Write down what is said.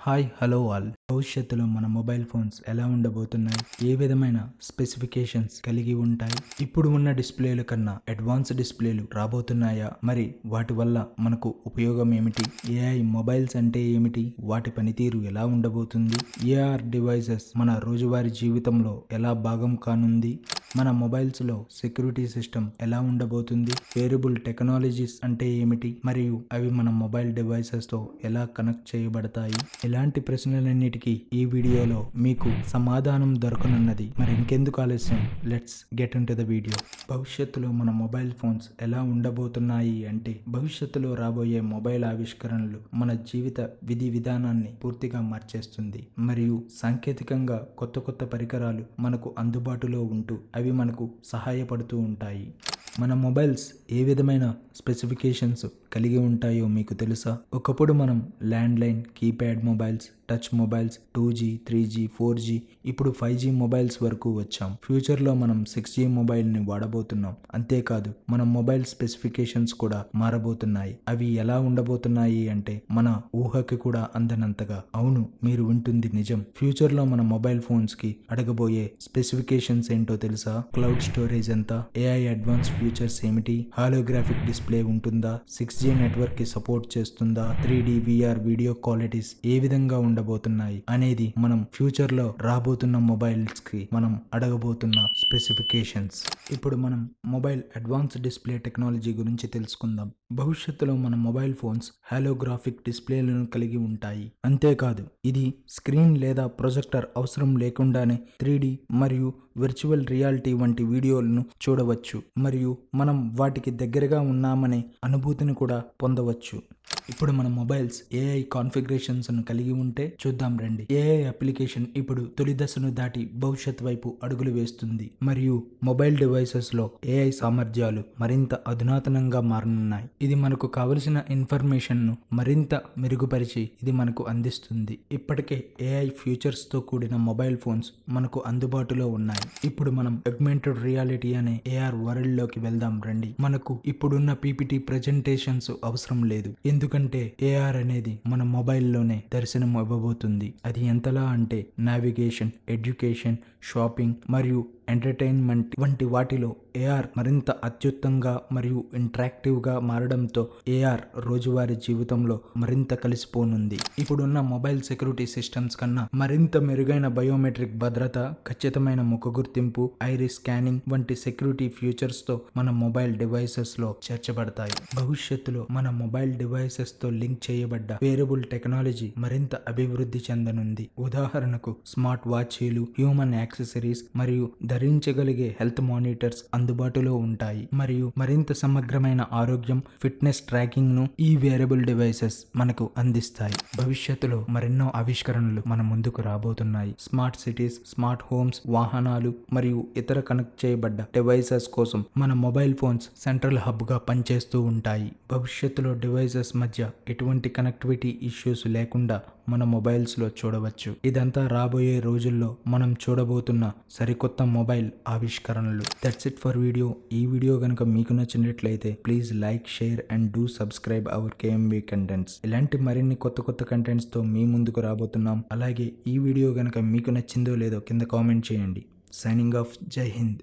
Hi hello all. భవిష్యత్తులో మన mobile phones ఎలా ఉండబోతున్నాయి, ఏ విధమైన స్పెసిఫికేషన్స్ కలిగి ఉంటాయి, ఇప్పుడు ఉన్న డిస్ప్లేల కన్నా అడ్వాన్స్ డిస్ప్లేలు రాబోతున్నాయా, మరి వాటి వల్ల మనకు ఉపయోగం ఏమిటి, ఏఐ మొబైల్స్ అంటే ఏమిటి, వాటి పనితీరు ఎలా ఉండబోతుంది, ఏఆర్ డివైసెస్ మన రోజువారీ జీవితంలో ఎలా భాగం కానుంది, మన మొబైల్స్లో సెక్యూరిటీ సిస్టమ్ ఎలా ఉండబోతుంది, వేరియబుల్ టెక్నాలజీస్ అంటే ఏమిటి, మరియు అవి మన మొబైల్ డివైసెస్తో ఎలా కనెక్ట్ చేయబడతాయి, ఇలాంటి ప్రశ్నలన్నిటికీ ఈ వీడియోలో మీకు సమాధానం దొరకనున్నది. మరి ఇంకెందుకు ఆలస్యం, let's get in to the video. భవిష్యత్తులో మన మొబైల్ ఫోన్స్ ఎలా ఉండబోతున్నాయి అంటే, భవిష్యత్తులో రాబోయే మొబైల్ ఆవిష్కరణలు మన జీవిత విధి విధానాన్ని పూర్తిగా మార్చేస్తుంది. మరియు సాంకేతికంగా కొత్త కొత్త పరికరాలు మనకు అందుబాటులో ఉంటూ అవి మనకు సహాయపడుతూ ఉంటాయి. మన మొబైల్స్ ఏ విధమైన స్పెసిఫికేషన్స్ కలిగి ఉంటాయో మీకు తెలుసా? ఒకప్పుడు మనం landline, keypad mobiles, touch mobiles, 2G, 3G, 4G, ఇప్పుడు 5G మొబైల్స్ వరకు వచ్చాం. ఫ్యూచర్లో మనం 6G మొబైల్ని వాడబోతున్నాం. అంతేకాదు మన మొబైల్ స్పెసిఫికేషన్స్ కూడా మారబోతున్నాయి. అవి ఎలా ఉండబోతున్నాయి అంటే మన ఊహకి కూడా అందనంతగా. అవును, మీరు వింటుంది నిజం. ఫ్యూచర్లో మన మొబైల్ ఫోన్స్కి అడగబోయే స్పెసిఫికేషన్స్ ఏంటో తెలుసా? క్లౌడ్ స్టోరేజ్ ఎంత, ఏఐ అడ్వాన్స్ ఫీచర్స్ ఏమిటి, హాలోగ్రాఫిక్ డిస్ప్లే ఉంటుందా, 6G నెట్వర్క్ కి సపోర్ట్ చేస్తుందా, 3D VR వీడియో క్వాలిటీస్ ఏ విధంగా ఉండబోతున్నాయి అనేది మనం ఫ్యూచర్ లో రాబోతున్న మొబైల్స్ కి మనం అడగబోతున్న స్పెసిఫికేషన్స్. ఇప్పుడు మనం మొబైల్ అడ్వాన్స్ డిస్ప్లే టెక్నాలజీ గురించి తెలుసుకుందాం. భవిష్యత్తులో మన మొబైల్ ఫోన్స్ హాలోగ్రాఫిక్ డిస్ప్లేలను కలిగి ఉంటాయి. అంతేకాదు ఇది స్క్రీన్ లేదా ప్రొజెక్టర్ అవసరం లేకుండానే 3D మరియు వర్చువల్ రియాలిటీ వంటి వీడియోలను చూడవచ్చు మరియు మనం వాటికి దగ్గరగా ఉన్నామనే అనుభూతిని కూడా పొందవచ్చు. ఇప్పుడు మన మొబైల్స్ ఏఐ కాన్ఫిగరేషన్స్ను కలిగి ఉంటే చూద్దాం రండి. ఏఐ అప్లికేషన్ ఇప్పుడు తొలి దశను దాటి భవిష్యత్ వైపు అడుగులు వేస్తుంది మరియు మొబైల్ డివైసెస్లో ఏఐ సామర్థ్యాలు మరింత అధునాతనంగా మారనున్నాయి. ఇది మనకు కావలసిన ఇన్ఫర్మేషన్ను మరింత మెరుగుపరిచి ఇది మనకు అందిస్తుంది. ఇప్పటికే ఏఐ ఫ్యూచర్స్తో కూడిన మొబైల్ ఫోన్స్ మనకు అందుబాటులో ఉన్నాయి. ఇప్పుడు మనం అగ్మెంటెడ్ రియాలిటీ అనే ఏఆర్ వరల్డ్ లోకి వెళ్దాం రండి. మనకు ఇప్పుడున్న పీపీటీ ప్రెజెంటేషన్స్ అవసరం లేదు, ఎందుకంటే ఏఆర్ అనేది మన మొబైల్లోనే దర్శనం ఇవ్వబోతుంది. అది ఎంతలా అంటే నావిగేషన్, ఎడ్యుకేషన్, షాపింగ్ మరియు ఎంటర్టైన్మెంట్ వంటి వాటిలో ఏఆర్ మరింత అత్యుత్తంగా మరియు ఇంటరాక్టివ్గా మారడంతో ఏఆర్ రోజువారీ జీవితంలో మరింత కలిసిపోనుంది. ఇప్పుడున్న మొబైల్ సెక్యూరిటీ సిస్టమ్స్ కన్నా మరింత మెరుగైన బయోమెట్రిక్ భద్రత, ఖచ్చితమైన ముఖ గుర్తింపు, ఐరిస్ స్కానింగ్ వంటి సెక్యూరిటీ ఫీచర్స్తో మన మొబైల్ డివైసెస్లో చేర్చబడతాయి. భవిష్యత్తులో మన మొబైల్ డివైసెస్తో లింక్ చేయబడ్డ వేరియబుల్ టెక్నాలజీ మరింత అభివృద్ధి చెందనుంది. ఉదాహరణకు స్మార్ట్ వాచీలు, హ్యూమన్ యాక్సెసరీస్ మరియు ధరించగలిగే హెల్త్ మానిటర్స్ అందుబాటులో ఉంటాయి మరియు మరింత సమగ్రమైన ఆరోగ్యం, ఫిట్నెస్ ట్రాకింగ్ ను ఈ వేరియబుల్ డివైసెస్ మనకు అందిస్తాయి. భవిష్యత్తులో మరెన్నో ఆవిష్కరణలు మన ముందుకు రాబోతున్నాయి. స్మార్ట్ సిటీస్, స్మార్ట్ హోమ్స్, వాహనాలు మరియు ఇతర కనెక్ట్ చేయబడ్డ డివైసెస్ కోసం మన మొబైల్ ఫోన్స్ సెంట్రల్ హబ్ గా పనిచేస్తూ ఉంటాయి. భవిష్యత్తులో డివైసెస్ మధ్య ఎటువంటి కనెక్టివిటీ ఇష్యూస్ లేకుండా మన మొబైల్స్లో చూడవచ్చు. ఇదంతా రాబోయే రోజుల్లో మనం చూడబోతున్న సరికొత్త మొబైల్ ఆవిష్కరణలు. That's it for video. ఈ వీడియో కనుక మీకు నచ్చినట్లయితే please like, share and do subscribe our KMB contents. ఇలాంటి మరిన్ని కొత్త కొత్త కంటెంట్స్తో మీ ముందుకు రాబోతున్నాం. అలాగే ఈ వీడియో కనుక మీకు నచ్చిందో లేదో కింద కామెంట్ చేయండి. Signing off. జై హింద్.